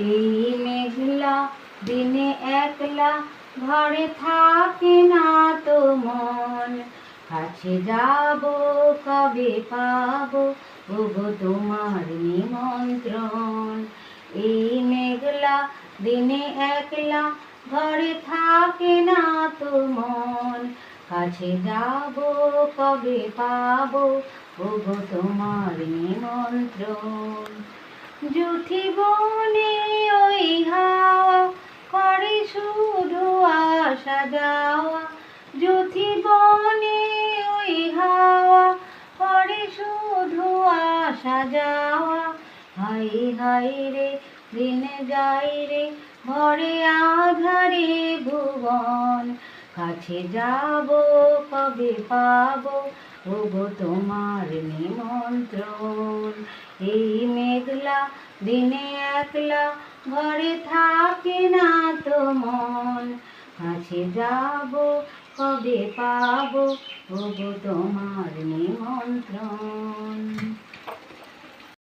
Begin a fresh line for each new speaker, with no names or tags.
এই মেঘলা দিনে একলা ঘরে থাকে না তো মন, কাছে যাব কবে পাবো ওগো তোমার নিমন্ত্রণ। এই মেঘলা দিনে একলা ঘরে থাকে না তো মন, কাছে যাব কবে পাবো ওগো তোমার নিমন্ত্রণ। জুথি বনে ওই হাওয়া করে শুধু আসা যাওয়া, জুথি বনে ওই হাওয়া করে শুধু আসা যাওয়া। হাই হাই রে দিন যাই রে ভরে আধারে ভুবন, কাছে যাব কবে পাবো ওগো তোমার নিমন্ত্রণ। এই মেঘলা দিনে একলা ঘরে থাকে না তো মন, কাছে যাব কবে পাবো ওগো তোমার নিমন্ত্রণ।